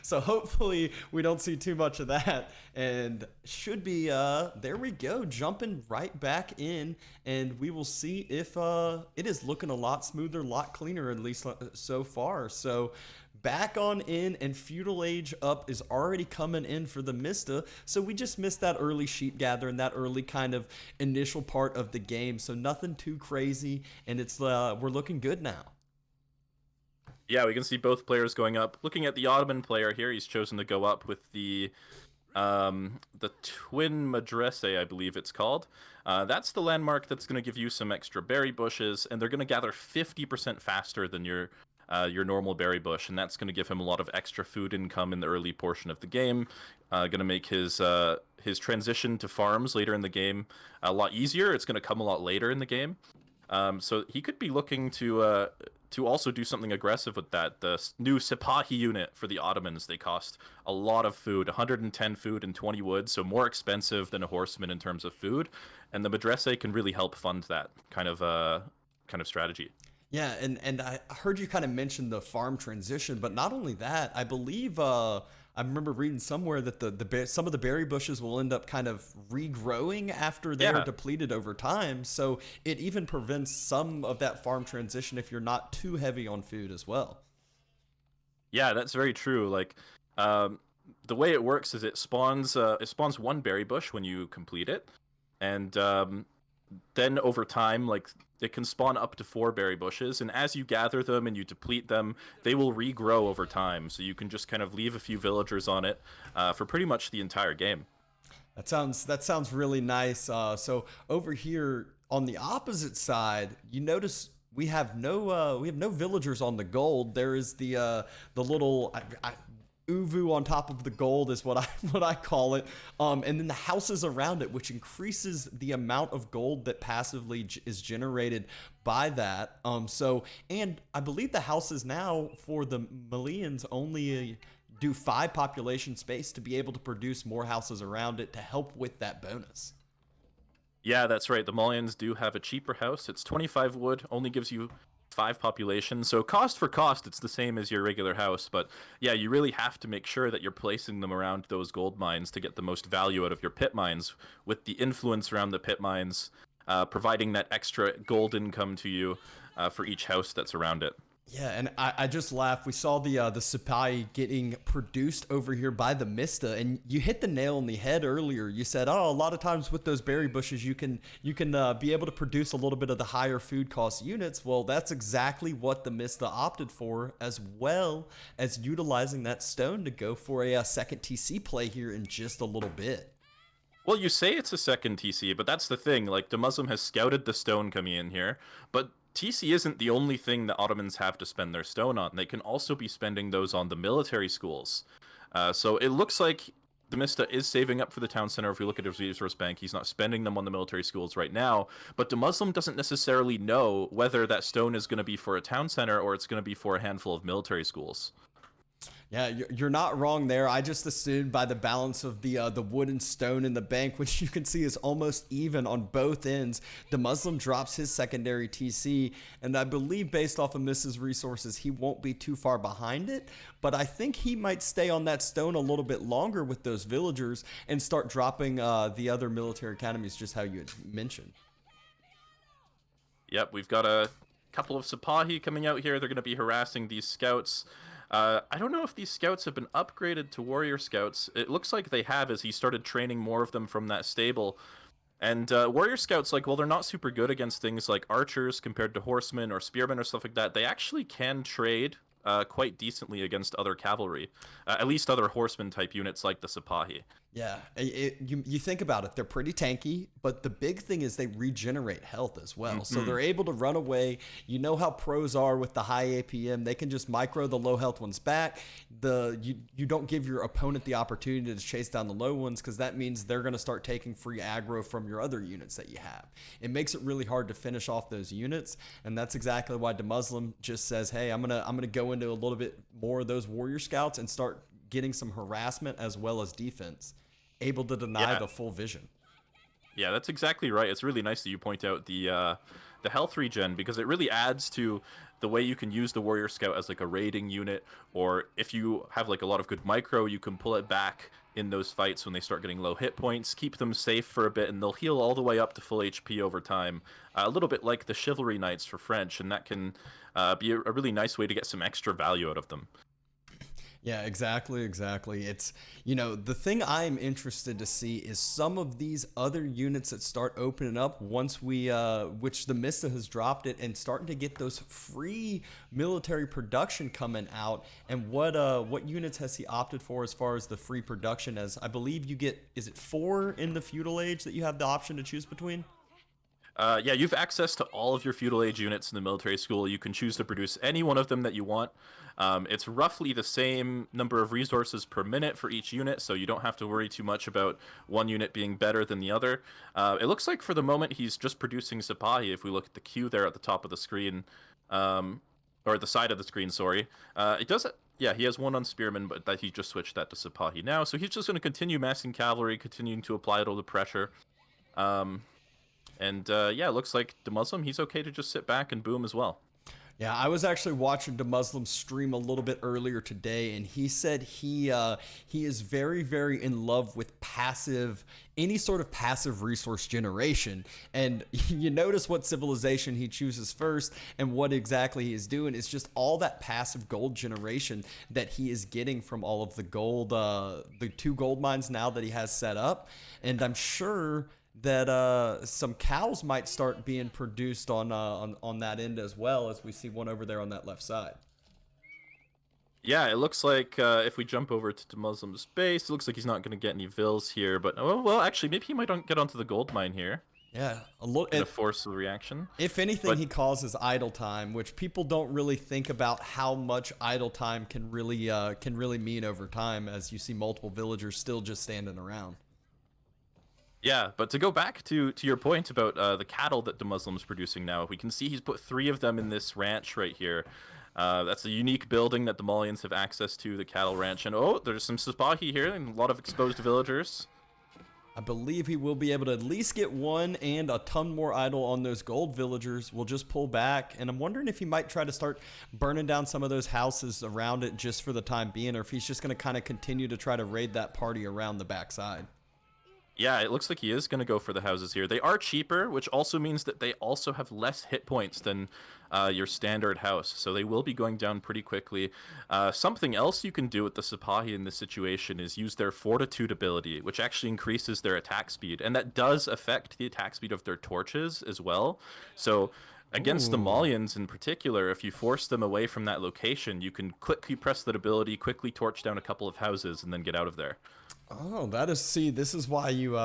So hopefully we don't see too much of that, and should be there we go, jumping right back in, and we will see if it is looking a lot smoother, a lot cleaner, at least so far. So back on in, and feudal age up is already coming in for the Mista. So we just missed that early sheep gathering, that early kind of initial part of the game, so nothing too crazy, and it's we're looking good now. Yeah, we can see both players going up. Looking at the Ottoman player here, he's chosen to go up with the twin madrasa, I believe it's called. That's the landmark that's going to give you some extra berry bushes, and they're going to gather 50% faster than your normal berry bush, and that's going to give him a lot of extra food income in the early portion of the game. Going to make his transition to farms later in the game a lot easier. It's going to come a lot later in the game. So he could be looking to also do something aggressive with that. The new Sipahi unit for the Ottomans, they cost a lot of food, 110 food and 20 wood, so more expensive than a horseman in terms of food. And the Madrasa can really help fund that kind of strategy. Yeah, and I heard you kind of mention the farm transition, but not only that, I believe I remember reading somewhere that some of the berry bushes will end up kind of regrowing after they are depleted over time. So it even prevents some of that farm transition if you're not too heavy on food as well. Yeah, that's very true. Like, the way it works is it spawns one berry bush when you complete it, and then over time, like, it can spawn up to 4 berry bushes, and as you gather them and you deplete them, they will regrow over time. So you can just kind of leave a few villagers on it for pretty much the entire game. That sounds really nice. So over here on the opposite side, you notice we have no villagers on the gold. There is the little uvu on top of the gold is what I call it, and then the houses around it, which increases the amount of gold that passively is generated by that. So, and I believe the houses now for the Malians only do 5 population space to be able to produce more houses around it to help with that bonus. Yeah, that's right. The Malians do have a cheaper house. It's 25 wood, only gives you 5 population. So cost for cost, it's the same as your regular house. But yeah, you really have to make sure that you're placing them around those gold mines to get the most value out of your pit mines, with the influence around the pit mines providing that extra gold income to you for each house that's around it. Yeah, and I just laughed. We saw the Sipai getting produced over here by the Mista, and you hit the nail on the head earlier. You said, "Oh, a lot of times with those berry bushes, you can be able to produce a little bit of the higher food cost units." Well, that's exactly what the Mista opted for, as well as utilizing that stone to go for a second TC play here in just a little bit. Well, you say it's a second TC, but that's the thing. Like, DeMusliM has scouted the stone coming in here, but TC isn't the only thing the Ottomans have to spend their stone on. They can also be spending those on the military schools. So it looks like DeMista is saving up for the town center. If we look at his resource bank, he's not spending them on the military schools right now. But DeMusliM doesn't necessarily know whether that stone is going to be for a town center or it's going to be for a handful of military schools. Yeah, you're not wrong there. I just assumed by the balance of the wood and stone in the bank, which you can see is almost even on both ends. DeMusliM drops his secondary TC, and I believe based off of Mrs. Resources, he won't be too far behind it. But I think he might stay on that stone a little bit longer with those villagers and start dropping the other military academies, just how you had mentioned. Yep, we've got a couple of Sipahi coming out here. They're going to be harassing these scouts. I don't know if these scouts have been upgraded to warrior scouts. It looks like they have, as he started training more of them from that stable. And warrior scouts, like, well, they're not super good against things like archers compared to horsemen or spearmen or stuff like that. They actually can trade quite decently against other cavalry, at least other horseman type units like the Sipahi. Yeah, you think about it, they're pretty tanky, but the big thing is they regenerate health as well. Mm-hmm. So they're able to run away. You know how pros are with the high APM. They can just micro the low health ones back. You don't give your opponent the opportunity to chase down the low ones, because that means they're going to start taking free aggro from your other units that you have. It makes it really hard to finish off those units, and that's exactly why DeMusliM just says, hey, I'm gonna go into a little bit more of those warrior scouts and start getting some harassment as well as defense, able to deny the full vision. Yeah, that's exactly right. It's really nice that you point out the the health regen, because it really adds to the way you can use the Warrior Scout as like a raiding unit, or if you have like a lot of good micro, you can pull it back in those fights when they start getting low hit points, keep them safe for a bit, and they'll heal all the way up to full HP over time. A little bit like the Chivalry Knights for French, and that can be a really nice way to get some extra value out of them. Yeah, exactly. It's, the thing I'm interested to see is some of these other units that start opening up once which TheMista has dropped it, and starting to get those free military production coming out. And what units has he opted for as far as the free production? As I believe you get, is it 4 in the feudal age that you have the option to choose between? Yeah, you have access to all of your feudal age units in the military school. You can choose to produce any one of them that you want. It's roughly the same number of resources per minute for each unit, so you don't have to worry too much about one unit being better than the other. It looks like for the moment he's just producing Sipahi. If we look at the queue there at the top of the screen, or the side of the screen, sorry. It does. Yeah, he has one on Spearman, but that he just switched that to Sipahi now. So he's just going to continue massing cavalry, continuing to apply all the pressure. Yeah, it looks like DeMusliM, he's okay to just sit back and boom as well. Yeah, I was actually watching DeMusliM stream a little bit earlier today, and he said he is very, very in love with any sort of passive resource generation. And you notice what civilization he chooses first and what exactly he is doing. It's just all that passive gold generation that he is getting from all of the gold, the 2 gold mines now that he has set up. And I'm sure that some cows might start being produced on that end as well, as we see one over there on that left side. Yeah, it looks like if we jump over to DeMusliM's base, it looks like he's not going to get any vills here. But well, actually, maybe he might get onto the gold mine here. Yeah, a little. To force the reaction. If anything, he causes idle time, which people don't really think about how much idle time can really mean over time, as you see multiple villagers still just standing around. Yeah, but to go back to your point about the cattle that DeMusliM's producing now, we can see he's put 3 of them in this ranch right here. That's a unique building that the Malians have access to, the cattle ranch. And oh, there's some Sipahi here and a lot of exposed villagers. I believe he will be able to at least get 1 and a ton more idle on those gold villagers. We'll just pull back, and I'm wondering if he might try to start burning down some of those houses around it just for the time being, or if he's just going to kind of continue to try to raid that party around the backside. Yeah, it looks like he is going to go for the houses here. They are cheaper, which also means that they also have less hit points than your standard house, so they will be going down pretty quickly. Something else you can do with the Sipahi in this situation is use their Fortitude ability, which actually increases their attack speed, and that does affect the attack speed of their torches as well. So against the Malians in particular, if you force them away from that location, you can quickly press that ability, quickly torch down a couple of houses, and then get out of there. Oh, this is why you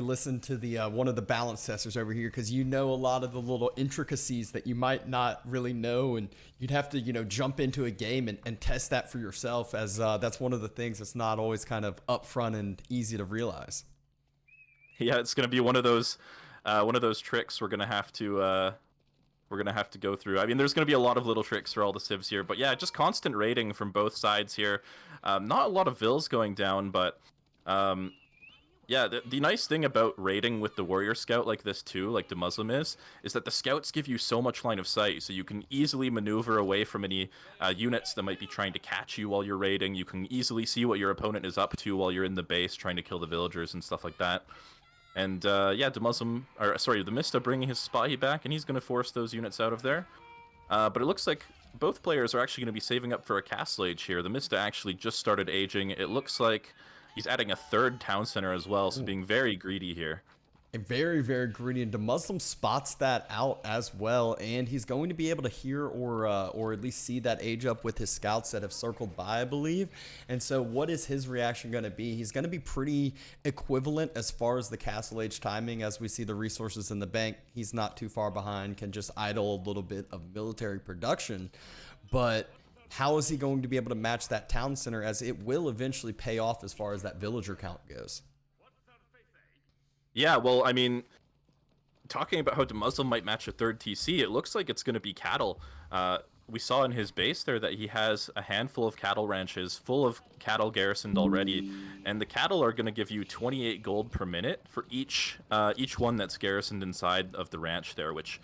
listen to the one of the balance testers over here, because you know a lot of the little intricacies that you might not really know, and you'd have to jump into a game and test that for yourself, as that's one of the things that's not always kind of upfront and easy to realize. Yeah, it's gonna be one of those tricks we're gonna have to go through. I mean, there's going to be a lot of little tricks for all the civs here, but yeah, just constant raiding from both sides here. Not a lot of vills going down, but yeah, the nice thing about raiding with the Warrior Scout like this too, like DeMusliM is that the scouts give you so much line of sight, so you can easily maneuver away from any units that might be trying to catch you while you're raiding. You can easily see what your opponent is up to while you're in the base trying to kill the villagers and stuff like that. And yeah, TheMista bringing his Sipahi back, and he's going to force those units out of there. But it looks like both players are actually going to be saving up for a castle age here. TheMista actually just started aging. It looks like he's adding a 3rd town center as well, so being very greedy here. Very, very greedy, and DeMusliM spots that out as well, and he's going to be able to hear or at least see that age up with his scouts that have circled by, I believe. And so what is his reaction going to be? He's going to be pretty equivalent as far as the castle age timing, as we see the resources in the bank. He's not too far behind, can just idle a little bit of military production, but how is he going to be able to match that town center, as it will eventually pay off as far as that villager count goes? Yeah, well, I mean, talking about how DeMusliM might match a 3rd TC, it looks like it's going to be cattle. We saw in his base there that he has a handful of cattle ranches full of cattle garrisoned already, and the cattle are going to give you 28 gold per minute for each one that's garrisoned inside of the ranch there, which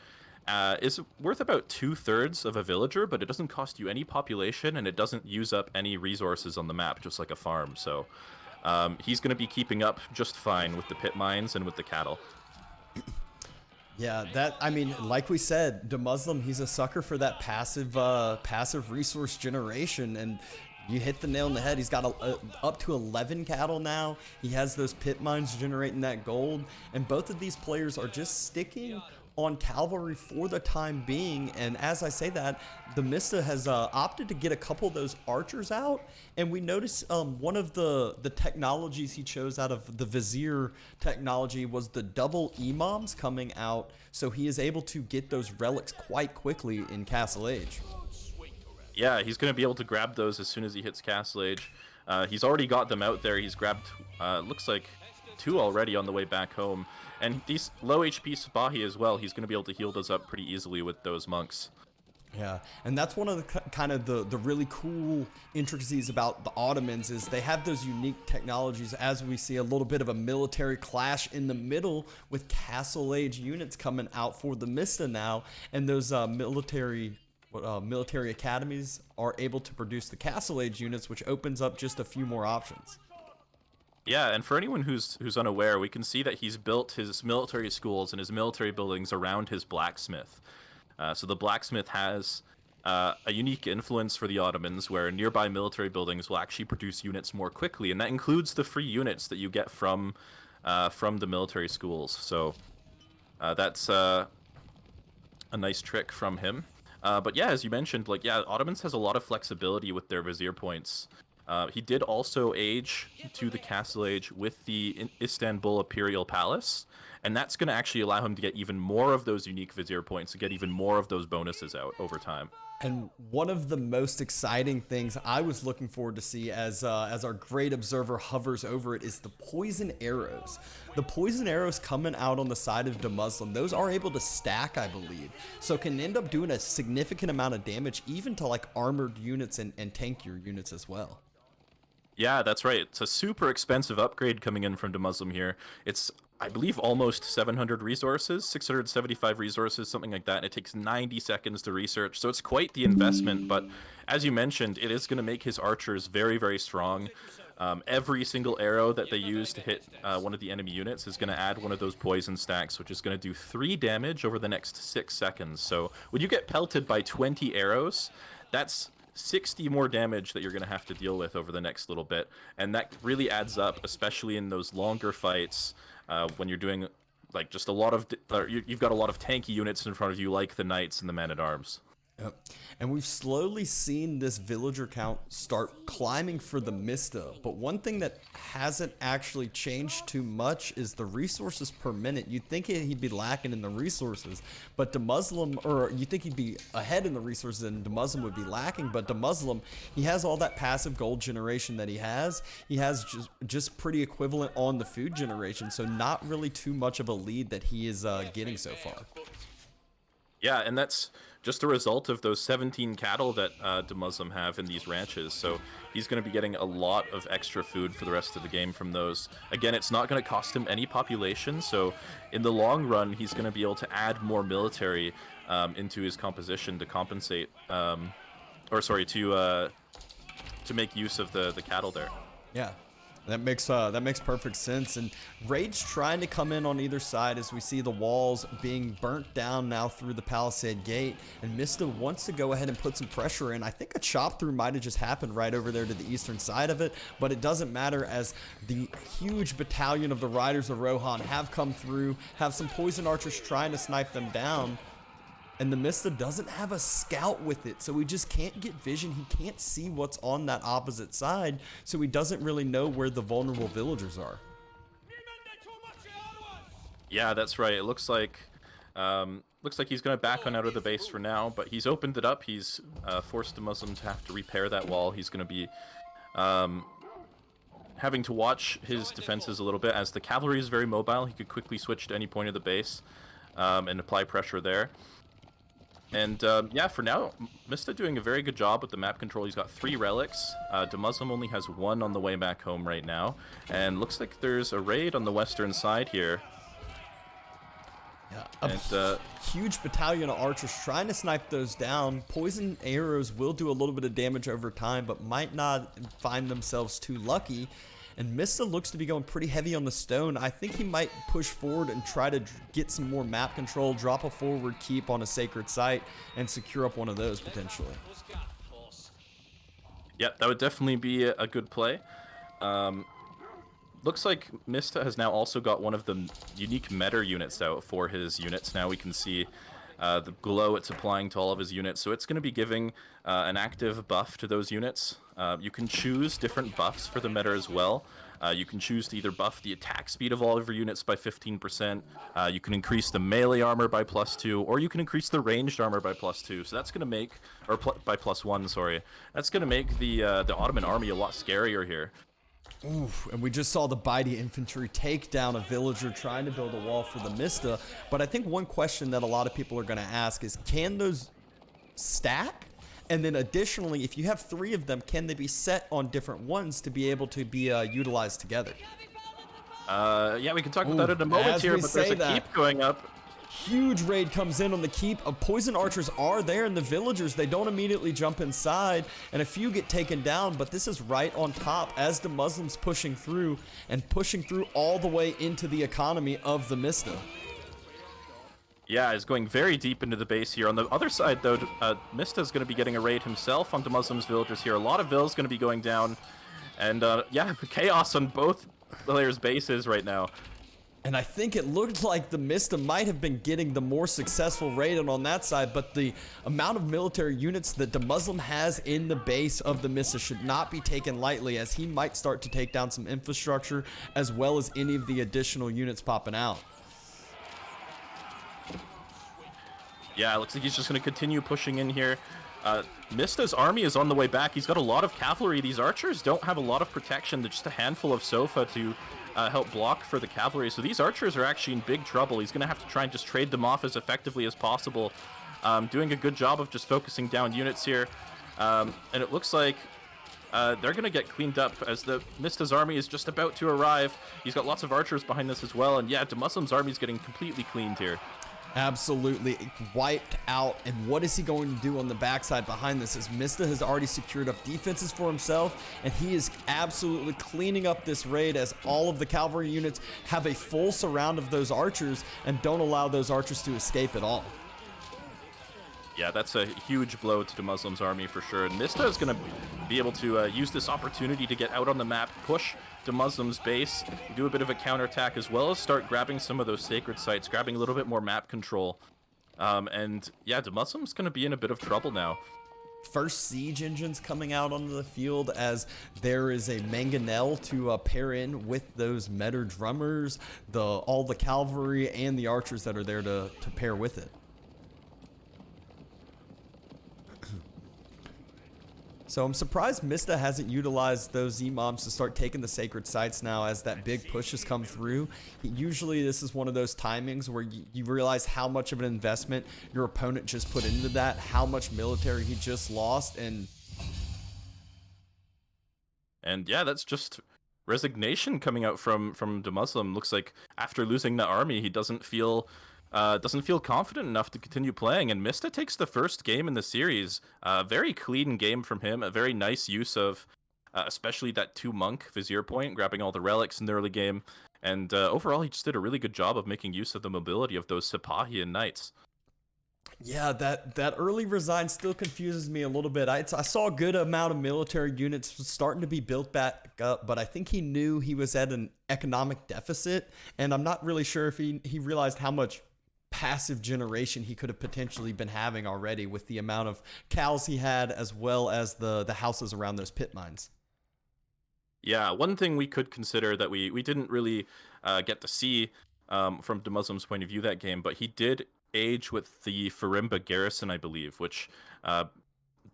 is worth about 2/3 of a villager, but it doesn't cost you any population and it doesn't use up any resources on the map, just like a farm. So he's going to be keeping up just fine with the pit mines and with the cattle. Yeah, that, I mean, like we said, DeMusliM, he's a sucker for that passive resource generation, and you hit the nail on the head. He's got up to 11 cattle now. He has those pit mines generating that gold, and both of these players are just sticking on cavalry for the time being. And as I say that, DeMista has opted to get a couple of those archers out, and we notice one of the technologies he chose out of the vizier technology was the double imams coming out, so he is able to get those relics quite quickly in Castle Age. Yeah, he's going to be able to grab those as soon as he hits Castle Age. He's already got them out there. He's grabbed, looks like 2 already on the way back home. And these low HP Sipahi as well, he's going to be able to heal those up pretty easily with those monks. Yeah, and that's one of the kind of the really cool intricacies about the Ottomans is they have those unique technologies, as we see a little bit of a military clash in the middle with Castle Age units coming out for the Mista now, and those military academies are able to produce the Castle Age units, which opens up just a few more options. Yeah, and for anyone who's unaware, we can see that he's built his military schools and his military buildings around his blacksmith. So the blacksmith has a unique influence for the Ottomans, where nearby military buildings will actually produce units more quickly, and that includes the free units that you get from the military schools. So that's a nice trick from him. But yeah, as you mentioned, like, yeah, Ottomans has a lot of flexibility with their vizier points. He did also age to the Castle Age with the Istanbul Imperial Palace, and that's going to actually allow him to get even more of those unique vizier points and get even more of those bonuses out over time. And one of the most exciting things I was looking forward to see as our great observer hovers over it is the poison arrows. The poison arrows coming out on the side of DeMusliM, those are able to stack, I believe. So can end up doing a significant amount of damage, even to like armored units and tankier units as well. Yeah, that's right. It's a super expensive upgrade coming in from DeMusliM here. It's, I believe, almost 700 resources, 675 resources, something like that. And it takes 90 seconds to research, so it's quite the investment. But as you mentioned, it is going to make his archers very, very strong. Every single arrow that they use to hit one of the enemy units is going to add one of those poison stacks, which is going to do 3 damage over the next 6 seconds. So when you get pelted by 20 arrows, that's 60 more damage that you're going to have to deal with over the next little bit, and that really adds up, especially in those longer fights when you're doing like just a lot of you've got a lot of tanky units in front of you, like the knights and the men-at-arms. Yep. And we've slowly seen this villager count start climbing for the Mista, but one thing that hasn't actually changed too much is the resources per minute. You'd think he'd be lacking in the resources, but DeMusliM, or you think he'd be ahead in the resources and DeMusliM would be lacking, but DeMusliM, he has all that passive gold generation that he has. He has just pretty equivalent on the food generation, so not really too much of a lead that he is getting so far. Yeah, and that's just a result of those 17 cattle that DeMusliM have in these ranches. So he's going to be getting a lot of extra food for the rest of the game from those. Again, it's not going to cost him any population, so in the long run, he's going to be able to add more military into his composition to compensate, to make use of the cattle there. Yeah. That makes perfect sense. And Raid's trying to come in on either side as we see the walls being burnt down now through the palisade gate, and Mista wants to go ahead and put some pressure in. I think a chop through might have just happened right over there to the eastern side of it, but it doesn't matter as the huge battalion of the Riders of Rohan have come through, have some poison archers trying to snipe them down. And the Mista doesn't have a scout with it, so he just can't get vision. He can't see what's on that opposite side, so he doesn't really know where the vulnerable villagers are. Yeah, that's right. It looks like he's going to back on out of the base for now, but he's opened it up. He's forced DeMusliM to have to repair that wall. He's going to be having to watch his defenses a little bit, as the cavalry is very mobile. He could quickly switch to any point of the base and apply pressure there. And yeah, for now, Mista doing a very good job with the map control. He's got 3 relics. DeMusliM only has 1 on the way back home right now. And looks like there's a raid on the western side here. A And huge battalion of archers trying to snipe those down. Poison arrows will do a little bit of damage over time, but might not find themselves too lucky. And Mista looks to be going pretty heavy on the stone. I think he might push forward and try to get some more map control, drop a forward keep on a sacred site, and secure up one of those potentially. yeah, that would definitely be a good play. Looks like Mista has now also got one of the unique meta units out for his units. Now we can see the glow it's applying to all of his units. So it's going to be giving an active buff to those units. You can choose different buffs for the meta as well. You can choose to either buff the attack speed of all of your units by 15%. You can increase the melee armor by +2, or you can increase the ranged armor by +2. So that's going to make, or by +1, sorry. That's going to make the Ottoman army a lot scarier here. Oof, and we just saw the Beaty infantry take down a villager trying to build a wall for the Mista. But I think one question that a lot of people are going to ask is, can those stack? And then additionally, if you have 3 of them, can they be set on different ones to be able to be utilized together? Yeah, we can talk about it in a moment here, but there's a keep going up. Huge raid comes in on the keep. Poison archers are there, and the villagers, they don't immediately jump inside, and a few get taken down, but this is right on top as DeMusliM's pushing through, and pushing through all the way into the economy of the Mista. Yeah, he's going very deep into the base here. On the other side, though, Mista's going to be getting a raid himself on DeMusliM's villagers here. A lot of vills going to be going down, and yeah, chaos on both players' bases right now. And I think it looked like the Mista might have been getting the more successful raid on that side, but the amount of military units that DeMusliM has in the base of the Mista should not be taken lightly, as he might start to take down some infrastructure as well as any of the additional units popping out. Yeah, it looks like he's just going to continue pushing in here. Mista's army is on the way back. He's got a lot of cavalry. These archers don't have a lot of protection. They're just a handful of Sofa to help block for the cavalry. So these archers are actually in big trouble. He's going to have to try and just trade them off as effectively as possible. Doing a good job of just focusing down units here. And it looks like they're going to get cleaned up as the Mista's army is just about to arrive. He's got lots of archers behind this as well. And yeah, DeMusliM's army is getting completely cleaned here. Absolutely wiped out. And what is he going to do on the backside behind this? As Mista has already secured up defenses for himself, and he is absolutely cleaning up this raid as all of the cavalry units have a full surround of those archers and don't allow those archers to escape at all. Yeah, that's a huge blow to DeMusliM's army for sure. And Mista is going to be able to use this opportunity to get out on the map, push DeMusliM's base, do a bit of a counterattack, as well as start grabbing some of those sacred sites, grabbing a little bit more map control. And yeah, DeMusliM's going to be in a bit of trouble now. First siege engines coming out onto the field, as there is a mangonel to pair in with those meta drummers, all the cavalry and the archers that are there to pair with it. So I'm surprised Mista hasn't utilized those imams to start taking the sacred sites now as that big push has come through. Usually this is one of those timings where you realize how much of an investment your opponent just put into that, how much military he just lost, and yeah, that's just resignation coming out from DeMusliM. Looks like after losing the army, he doesn't feel confident enough to continue playing, and Mista takes the first game in the series. Very clean game from him, a very nice use of especially that 2 monk vizier point, grabbing all the relics in the early game, and overall he just did a really good job of making use of the mobility of those Sipahi and knights. Yeah, that early resign still confuses me a little bit. I saw a good amount of military units starting to be built back up, but I think he knew he was at an economic deficit, and I'm not really sure if he realized how much passive generation he could have potentially been having already with the amount of cows he had, as well as the houses around those pit mines. Yeah, one thing we could consider that we didn't really get to see from DeMusliM's point of view that game, but he did age with the Farimba garrison, I believe, which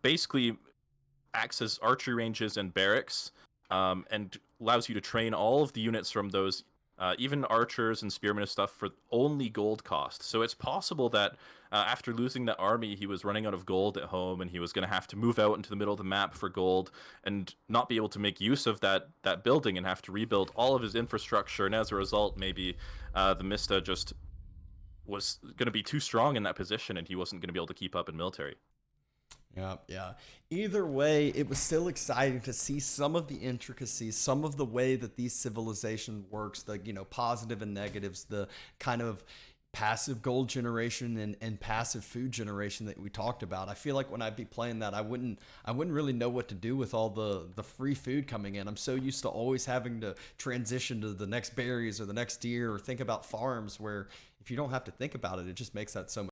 basically acts as archery ranges and barracks, and allows you to train all of the units from those, even archers and spearmen and stuff, for only gold cost. So it's possible that after losing the army, he was running out of gold at home, and he was going to have to move out into the middle of the map for gold and not be able to make use of that building and have to rebuild all of his infrastructure. And as a result, maybe the Mista just was going to be too strong in that position, and he wasn't going to be able to keep up in military. Yeah, yeah. Either way, it was still exciting to see some of the intricacies, some of the way that these civilization works, the, you know, positive and negatives, the kind of passive gold generation and passive food generation that we talked about. I feel like when I'd be playing that, I wouldn't really know what to do with all the free food coming in. I'm so used to always having to transition to the next berries or the next deer or think about farms, where if you don't have to think about it, it just makes that so much